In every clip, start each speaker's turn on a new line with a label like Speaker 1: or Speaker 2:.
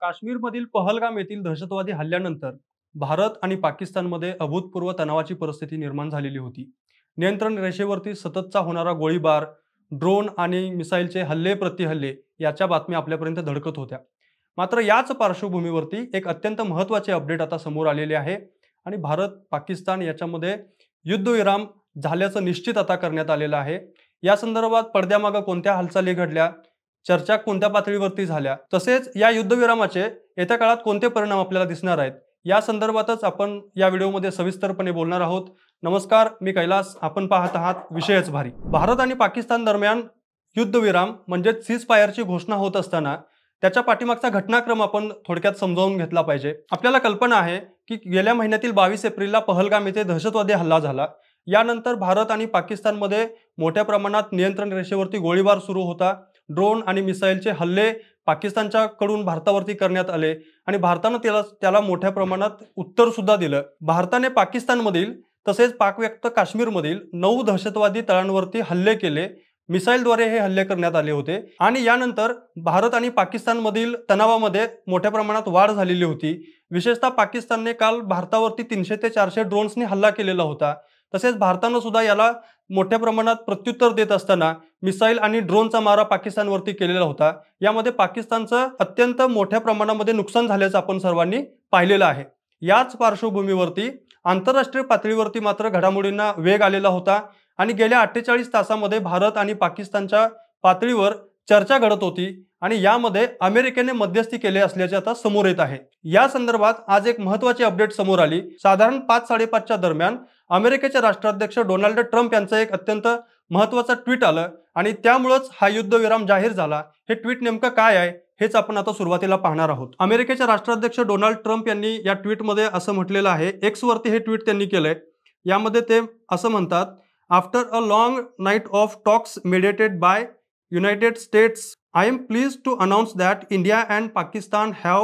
Speaker 1: काश्मीरमधील पहलगाम येथील दहशतवादी हल्ल्यानंतर भारत आणि पाकिस्तानमध्ये अभूतपूर्व तणावाची परिस्थिती निर्माण झालेली होती. नियंत्रण रेषेवरती सततचा होणारा गोळीबार, ड्रोन आणि मिसाईलचे हल्ले प्रतिहल्ले याच्या बातम्या आपल्यापर्यंत धडकत होत्या. मात्र याच पार्श्वभूमीवरती एक अत्यंत महत्त्वाचे अपडेट आता समोर आलेले आहे आणि भारत पाकिस्तान याच्यामध्ये युद्धविराम झाल्याचं निश्चित आता करण्यात आलेलं आहे. या संदर्भात पडद्यामागे कोणत्या हालचाली घडल्या, चर्चा कोणत्या पातळीवरती झाल्या, तसेच या युद्धविरामाचे येत्या काळात कोणते परिणाम आपल्याला दिसणार आहेत, या संदर्भातच आपण या व्हिडिओमध्ये सविस्तरपणे बोलणार आहोत. नमस्कार, मी कैलास. आपण पाहत आहात विषयच भारी. भारत आणि पाकिस्तान दरम्यान युद्धविराम म्हणजे सीज फायरची घोषणा होत असताना त्याच्या पाठीमागचा घटनाक्रम आपण थोडक्यात समजावून घेतला पाहिजे. आपल्याला कल्पना आहे की गेल्या महिन्यातील 22 एप्रिलला पहलगाम येथे दहशतवादी हल्ला झाला. यानंतर भारत आणि पाकिस्तानमध्ये मोठ्या प्रमाणात नियंत्रण रेषेवरती गोळीबार सुरू होता. ड्रोन आणि मिसाईलचे हल्ले पाकिस्तानच्या कडून भारतावरती करण्यात आले आणि भारताने त्याला मोठ्या प्रमाणात उत्तर सुद्धा दिलं. भारताने पाकिस्तानमधील तसेच पाकव्याप्त काश्मीरमधील 9 दहशतवादी तळांवरती हल्ले केले. मिसाईलद्वारे हे हल्ले करण्यात आले होते आणि यानंतर भारत आणि पाकिस्तानमधील तणावामध्ये मोठ्या प्रमाणात वाढ झालेली होती. विशेषतः पाकिस्तानने काल भारतावरती 300 ते 400 ड्रोन्सनी हल्ला केलेला होता. तसेच भारतानं सुद्धा याला मोठ्या प्रमाणात प्रत्युत्तर देत असताना मिसाईल आणि ड्रोनचा मारा पाकिस्तानवरती केलेला होता. यामध्ये पाकिस्तानचं अत्यंत मोठ्या प्रमाणामध्ये नुकसान झाल्याचं आपण सर्वांनी पाहिलेलं आहे. याच पार्श्वभूमीवरती आंतरराष्ट्रीय पातळीवरती मात्र घडामोडींना वेग आलेला होता आणि गेल्या 48 तासामध्ये भारत आणि पाकिस्तानच्या पातळीवर चर्चा घडत होती आणि यामध्ये अमेरिकेने मध्यस्थी केली असल्याचे आता समोर येत आहे. या संदर्भात आज एक महत्त्वाची अपडेट समोर आली. साधारण 5-5:30च्या दरम्यान अमेरिकेचे राष्ट्राध्यक्ष डोनाल्ड ट्रम्प यांचं एक अत्यंत महत्त्वाचं ट्विट आलं आणि त्यामुळेच हा युद्धविराम जाहीर झाला. हे ट्विट नेमकं काय आहे हेच आपण आता सुरुवातीला पाहणार आहोत. अमेरिकेचे राष्ट्राध्यक्ष डोनाल्ड ट्रम्प यांनी या ट्विटमध्ये असं म्हटलेलं आहे. एक्स वरती हे ट्विट त्यांनी केलंय. यामध्ये ते असं म्हणतात, after a long night of talks mediated bye United states, I am pleased to announce that India and Pakistan have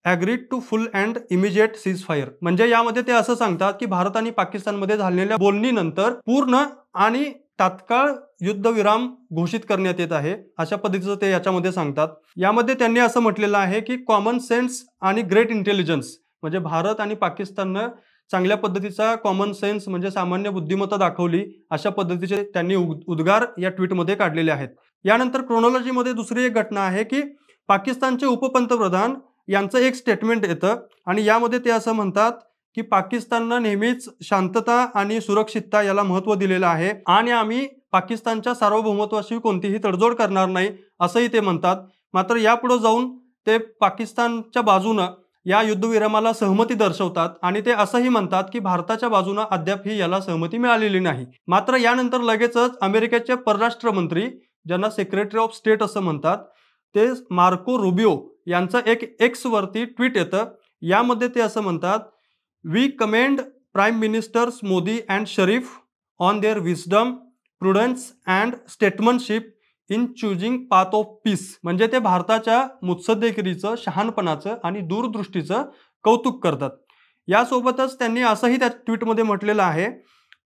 Speaker 1: agreed to full and immediate ceasefire. म्हणजे यामध्ये ते असं सांगतात की भारत आणि पाकिस्तानमध्ये झालेल्या बोलणीनंतर पूर्ण आणि तात्काळ युद्धविराम घोषित करण्यात येत आहे, अशा पद्धतीचं ते याच्यामध्ये सांगतात. यामध्ये त्यांनी असं म्हटलेलं आहे की कॉमन सेन्स आणि ग्रेट इंटेलिजन्स, म्हणजे भारत आणि पाकिस्ताननं चांगल्या पद्धतीचा कॉमन सेन्स म्हणजे सामान्य बुद्धिमत्ता दाखवली, अशा पद्धतीचे त्यांनी उद्गार या ट्विटमध्ये काढलेले आहेत. यानंतर क्रोनॉलॉजीमध्ये दुसरी एक घटना आहे की पाकिस्तानचे उपपंतप्रधान यांचं एक स्टेटमेंट येतं आणि यामध्ये ते असं म्हणतात की पाकिस्ताननं नेहमीच शांतता आणि सुरक्षितता याला महत्त्व दिलेलं आहे आणि आम्ही पाकिस्तानच्या सार्वभौमत्वाशी कोणतीही तडजोड करणार नाही, असंही ते म्हणतात. मात्र यापुढे जाऊन ते पाकिस्तानच्या बाजूनं या युद्धविरामाला सहमती दर्शवतात आणि ते असंही म्हणतात की भारताच्या बाजूनं अद्यापही याला सहमती मिळालेली नाही. मात्र यानंतर लगेचच अमेरिकेचे परराष्ट्र मंत्री, ज्यांना सेक्रेटरी ऑफ स्टेट असं म्हणतात, ते मार्को रुबियो यांचं एक एक्स वरती ट्विट येतं. यामध्ये ते असं म्हणतात, we commend prime ministers Modi and Sharif on their wisdom, prudence and statesmanship in choosing path of peace. म्हणजे ते भारताच्या मुत्सद्देगिरीचं, शहाणपणाचं आणि दूरदृष्टीचं कौतुक करतात. यासोबतच त्यांनी असंही त्या ट्विटमध्ये म्हटलेलं आहे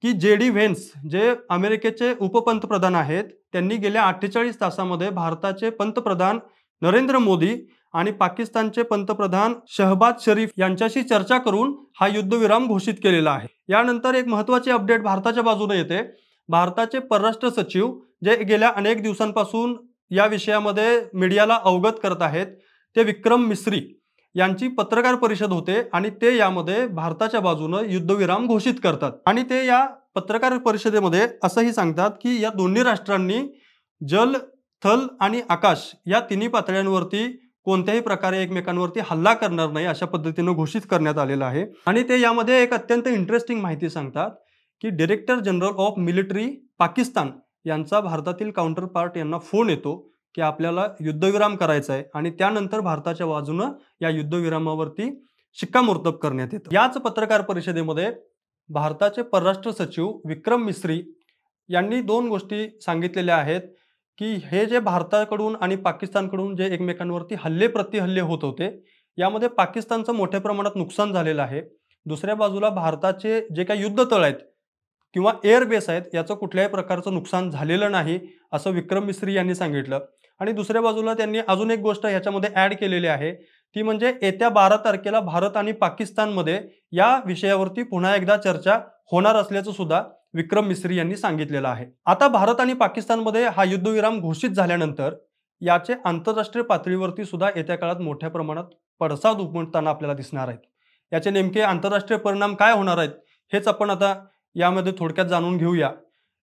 Speaker 1: की JD व्हेन्स, जे अमेरिकेचे उपपंतप्रधान आहेत, त्यांनी गेल्या 48 तासामध्ये भारताचे पंतप्रधान नरेंद्र मोदी आणि पाकिस्तानचे पंतप्रधान शहबाज शरीफ यांच्याशी चर्चा करून हा युद्धविराम घोषित केलेला आहे. यानंतर एक महत्त्वाची अपडेट भारताच्या बाजूने येते. भारताचे परराष्ट्र सचिव, जे गेल्या अनेक दिवसांपासून या विषयामध्ये मीडियाला अवगत करत आहेत, ते विक्रम मिस्री यांची पत्रकार परिषद होते आणि ते यामध्ये भारताच्या बाजूनं युद्धविराम घोषित करतात आणि ते या पत्रकार परिषदेमध्ये असंही सांगतात की या दोन्ही राष्ट्रांनी जल, थल आणि आकाश या तिन्ही पातळ्यांवरती कोणत्याही प्रकारे एकमेकांवरती हल्ला करणार नाही, अशा पद्धतीनं घोषित करण्यात आलेलं आहे. आणि ते यामध्ये एक अत्यंत इंटरेस्टिंग माहिती सांगतात की director general of military Pakistan यांचा भारतातील काउंटर पार्ट यांना फोन येतो की आपल्याला युद्धविराम करायचा आहे आणि त्यानंतर भारताच्या बाजूनं या युद्धविरामावरती शिक्कामोर्तब करण्यात येतं. याच पत्रकार परिषदेमध्ये भारताचे परराष्ट्र सचिव विक्रम मिस्री यांनी 2 गोष्टी सांगितलेल्या आहेत की हे जे भारताकडून आणि पाकिस्तानकडून जे एकमेकांवरती हल्ले प्रतिहल्ले होत होते, यामध्ये पाकिस्तानचं मोठ्या प्रमाणात नुकसान झालेलं आहे. दुसऱ्या बाजूला भारताचे जे काही युद्धतळ आहेत किंवा एअरबेस आहेत, याचं कुठल्याही प्रकारचं नुकसान झालेलं नाही, असं विक्रम मिस्री यांनी सांगितलं. आणि दुसऱ्या बाजूला त्यांनी अजून एक गोष्ट ह्याच्यामध्ये ॲड केलेली आहे ती म्हणजे येत्या 12 तारखेला भारत आणि पाकिस्तानमध्ये या विषयावरती पुन्हा एकदा चर्चा होणार असल्याचं सुद्धा विक्रम मिस्री यांनी सांगितलेलं आहे. आता भारत आणि पाकिस्तानमध्ये हा युद्धविराम घोषित झाल्यानंतर याचे आंतरराष्ट्रीय पातळीवरती सुद्धा येत्या काळात मोठ्या प्रमाणात पडसाद उमटताना आपल्याला दिसणार आहेत. याचे नेमके आंतरराष्ट्रीय परिणाम काय होणार आहेत हेच आपण आता यामध्ये थोडक्यात जाणून घेऊया.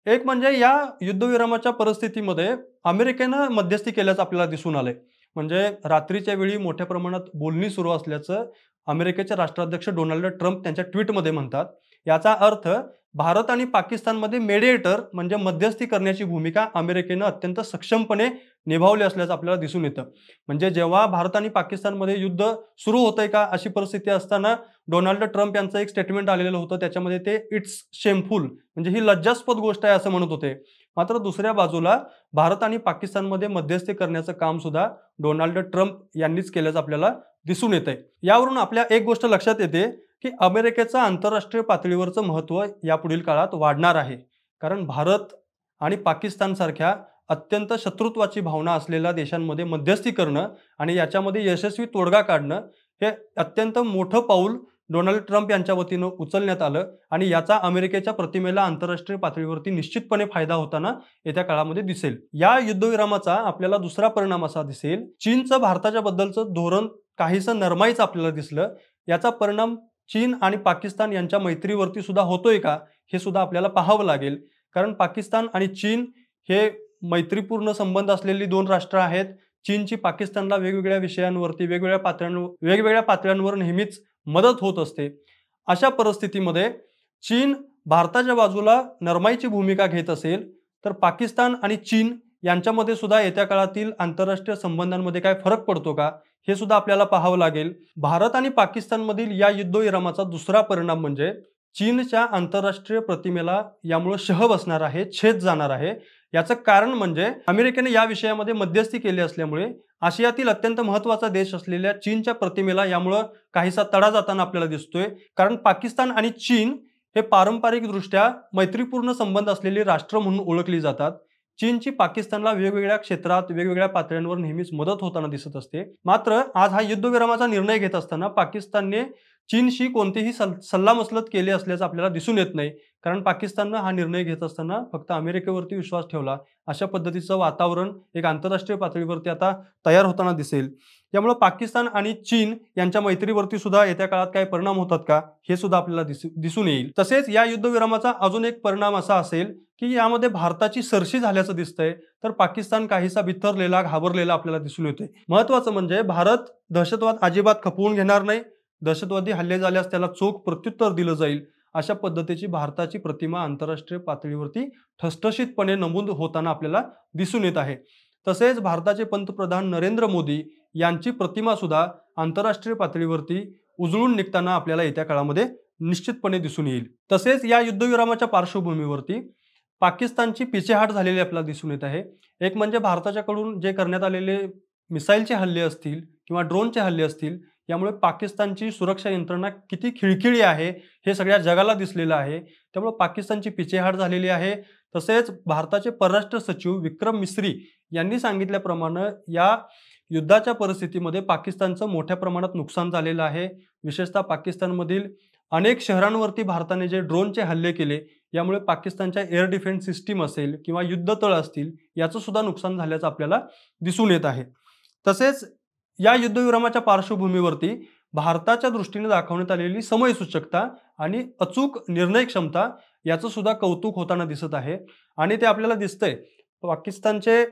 Speaker 1: एक म्हणजे या युद्धविरामाच्या परिस्थितीमध्ये अमेरिकेनं मध्यस्थी केल्याचं आपल्याला दिसून आलंय. म्हणजे रात्रीच्या वेळी मोठ्या प्रमाणात बोलणी सुरू असल्याचं अमेरिकेचे राष्ट्राध्यक्ष डोनाल्ड ट्रम्प त्यांच्या ट्विटमध्ये म्हणतात. याचा अर्थ भारत आणि पाकिस्तानमध्ये मेडिएटर म्हणजे मध्यस्थी करण्याची भूमिका अमेरिकेनं अत्यंत सक्षमपणे निभावली असल्याचं आपल्याला दिसून येतं. म्हणजे जेव्हा भारत आणि पाकिस्तानमध्ये युद्ध सुरू होतंय का अशी परिस्थिती असताना डोनाल्ड ट्रम्प यांचं एक स्टेटमेंट आलेलं होतं. त्याच्यामध्ये ते इट्स शेमफुल म्हणजे ही लज्जास्पद गोष्ट आहे असं म्हणत होते. मात्र दुसऱ्या बाजूला भारत आणि पाकिस्तानमध्ये मध्यस्थी करण्याचं काम सुद्धा डोनाल्ड ट्रम्प यांनीच केल्याचं आपल्याला दिसून येतंय. यावरून आपल्या एक गोष्ट लक्षात येते की अमेरिकेचं आंतरराष्ट्रीय पातळीवरचं महत्त्व यापुढील काळात वाढणार आहे. कारण भारत आणि पाकिस्तानसारख्या अत्यंत शत्रुत्वाची भावना असलेल्या देशांमध्ये मध्यस्थी करणं आणि याच्यामध्ये यशस्वी तोडगा काढणं हे अत्यंत मोठं पाऊल डोनाल्ड ट्रम्प यांच्या वतीनं उचलण्यात आलं आणि याचा अमेरिकेच्या प्रतिमेला आंतरराष्ट्रीय पातळीवरती निश्चितपणे फायदा होताना येत्या काळामध्ये दिसेल. या युद्धविरामाचा आपल्याला दुसरा परिणाम असा दिसेल, चीनचं भारताच्या बद्दलचं धोरण काहीसं नरमाईचं आपल्याला दिसलं. याचा परिणाम चीन आणि पाकिस्तान यांच्या मैत्रीवरती सुद्धा होतोय का हे सुद्धा आपल्याला पाहावं लागेल. कारण पाकिस्तान आणि चीन हे मैत्रीपूर्ण संबंध असलेली दोन राष्ट्र आहेत. चीनची पाकिस्तानला वेगवेगळ्या विषयांवरती वेगवेगळ्या पातळ्यांवर नेहमीच मदत होत असते. अशा परिस्थितीमध्ये चीन भारताच्या बाजूला नरमाईची भूमिका घेत असेल तर पाकिस्तान आणि चीन यांच्यामध्ये सुद्धा येत्या काळातील आंतरराष्ट्रीय संबंधांमध्ये काय फरक पडतो का हे सुद्धा आपल्याला पाहावं लागेल. भारत आणि पाकिस्तानमधील या युद्धविरामाचा दुसरा परिणाम म्हणजे चीनच्या आंतरराष्ट्रीय प्रतिमेला यामुळे शह बसणार आहे, छेद जाणार आहे. याचं कारण म्हणजे अमेरिकेने या विषयामध्ये मध्यस्थी केली असल्यामुळे आशियातील अत्यंत महत्त्वाचा देश असलेल्या चीनच्या प्रतिमेला यामुळे काहीसा तडा जाताना आपल्याला दिसतोय. कारण पाकिस्तान आणि चीन हे पारंपरिकदृष्ट्या मैत्रीपूर्ण संबंध असलेली राष्ट्र म्हणून ओळखली जातात. चीनची पाकिस्तानला वेगवेगळ्या क्षेत्रात वेगवेगळ्या पातळ्यांवर नेहमीच मदत होताना दिसत असते. मात्र आज हा युद्धविरामाचा निर्णय घेत असताना पाकिस्तानने चीनशी कोणतीही सल्लामसलत केली असल्याचं आपल्याला दिसून येत नाही. कारण पाकिस्ताननं हा निर्णय घेत असताना फक्त अमेरिकेवरती विश्वास ठेवला. अशा पद्धतीचं वातावरण एक आंतरराष्ट्रीय पातळीवरती आता तयार होताना दिसेल. यामुळे पाकिस्तान आणि चीन यांच्या मैत्रीवरती सुद्धा येत्या काळात काय परिणाम होतात का हे सुद्धा आपल्याला दिसून येईल. तसेच या युद्धविरामाचा अजून एक परिणाम असा असेल की यामध्ये भारताची सरशी झाल्याचं दिसतंय तर पाकिस्तान काहीसा बिथरलेला घाबरलेला आपल्याला दिसून येतोय. महत्त्वाचं म्हणजे भारत दहशतवाद अजिबात खपवून घेणार नाही. दहशतवादी हल्ले झाल्यास त्याला चोख प्रत्युत्तर दिलं जाईल. अशा पद्धतीची भारताची प्रतिमा आंतरराष्ट्रीय पातळीवरती ठसठशीतपणे नमूद होताना आपल्याला दिसून येत आहे. तसेच भारताचे पंतप्रधान नरेंद्र मोदी यांची प्रतिमा सुद्धा आंतरराष्ट्रीय पातळीवरती उजळून निघताना आपल्याला येत्या काळामध्ये निश्चितपणे दिसून येईल. तसेच या युद्धविरामाच्या पार्श्वभूमीवरती पाकिस्तानची पिछेहाट झालेली आपल्याला दिसून येत आहे. एक म्हणजे भारताच्याकडून जे करण्यात आलेले मिसाईलचे हल्ले असतील किंवा ड्रोनचे हल्ले असतील यामुळे पाकिस्तानची सुरक्षा यंत्रणा किती खिळखिळी आहे हे सगळ्या जगाला दिसलेलं आहे. त्यामुळे पाकिस्तानची पिछेहाट झालेली आहे. तसेच भारताचे परराष्ट्र सचिव विक्रम मिस्री यांनी सांगितल्याप्रमाणे या युद्धाच्या परिस्थितीमध्ये पाकिस्तानचं मोठ्या प्रमाणात नुकसान झालेलं आहे. विशेषतः पाकिस्तानमधील अनेक शहरांवरती भारताने जे ड्रोनचे हल्ले केले यामुळे पाकिस्तानच्या एअर डिफेन्स सिस्टीम असेल किंवा युद्धतळ असतील याचं सुद्धा नुकसान झाल्याचं आपल्याला दिसून येत आहे. तसेच या युद्धविरामाच्या पार्श्वभूमीवरती भारताच्या दृष्टीने दाखवण्यात आलेली समयसूचकता आणि अचूक निर्णय क्षमता याचं सुद्धा कौतुक होताना दिसत आहे. आणि ते आपल्याला दिसतंय पाकिस्तानचे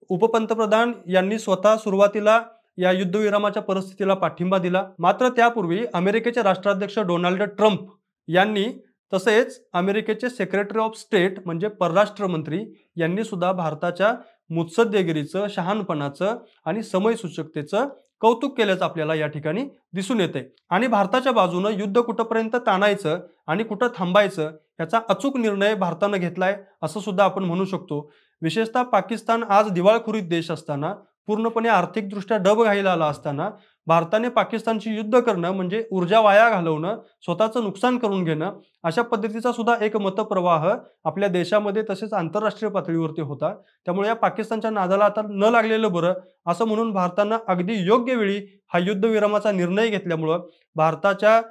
Speaker 1: उपपंतप्रधान यांनी स्वतः सुरुवातीला या युद्धविरामाच्या परिस्थितीला पाठिंबा दिला. मात्र त्यापूर्वी अमेरिकेचे राष्ट्राध्यक्ष डोनाल्ड ट्रम्प यांनी तसेच अमेरिकेचे सेक्रेटरी ऑफ स्टेट म्हणजे परराष्ट्र मंत्री यांनी सुद्धा भारताच्या मुत्सद्देगिरीचं, शहाणपणाचं आणि समयसूचकतेचं कौतुक केल्याचं आपल्याला या ठिकाणी दिसून येते. आणि भारताच्या बाजूनं युद्ध कुठपर्यंत ताणायचं आणि कुठं थांबायचं याचा अचूक निर्णय भारतानं घेतलाय असं सुद्धा आपण म्हणू शकतो. विशेषतः पाकिस्तान आज दिवाळखोरीत देश असताना, पूर्णपणे आर्थिकदृष्ट्या डबघाईला आला असताना भारताने पाकिस्तानशी युद्ध करणं म्हणजे ऊर्जा वाया घालवणं, स्वतःचं नुकसान करून घेणं, अशा पद्धतीचा सुद्धा एक मतप्रवाह आपल्या देशामध्ये तसेच आंतरराष्ट्रीय पातळीवरती होता. त्यामुळे या पाकिस्तानच्या नादाला आता न लागलेलं बरं, असं म्हणून भारतानं अगदी योग्य वेळी हा युद्धविरामाचा निर्णय घेतल्यामुळं भारताच्या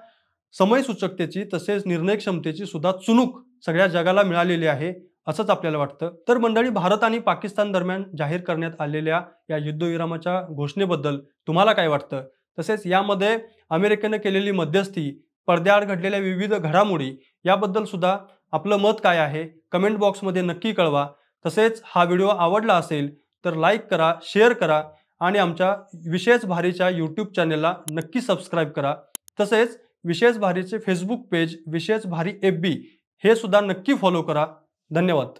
Speaker 1: समयसूचकतेची तसेच निर्णय क्षमतेची सुद्धा चुणूक सगळ्या जगाला मिळालेली आहे, असंच आपल्याला वाटतं. तर मंडळी, भारत आणि पाकिस्तान दरम्यान जाहीर करण्यात आलेल्या या युद्धविरामाच्या घोषणेबद्दल तुम्हाला काय वाटतं? तसेच यामध्ये अमेरिकेनं केलेली मध्यस्थी, पडद्याआड घडलेल्या विविध घडामोडी याबद्दल सुद्धा आपलं मत काय आहे? कमेंट बॉक्समध्ये नक्की कळवा. तसेच हा व्हिडिओ आवडला असेल तर लाईक करा, शेअर करा आणि आमच्या विशेष भारीच्या यूट्यूब चॅनेलला नक्की सबस्क्राईब करा. तसेच विशेष भारीचे फेसबुक पेज, विशेष भारी FB हे सुद्धा नक्की फॉलो करा. धन्यवाद.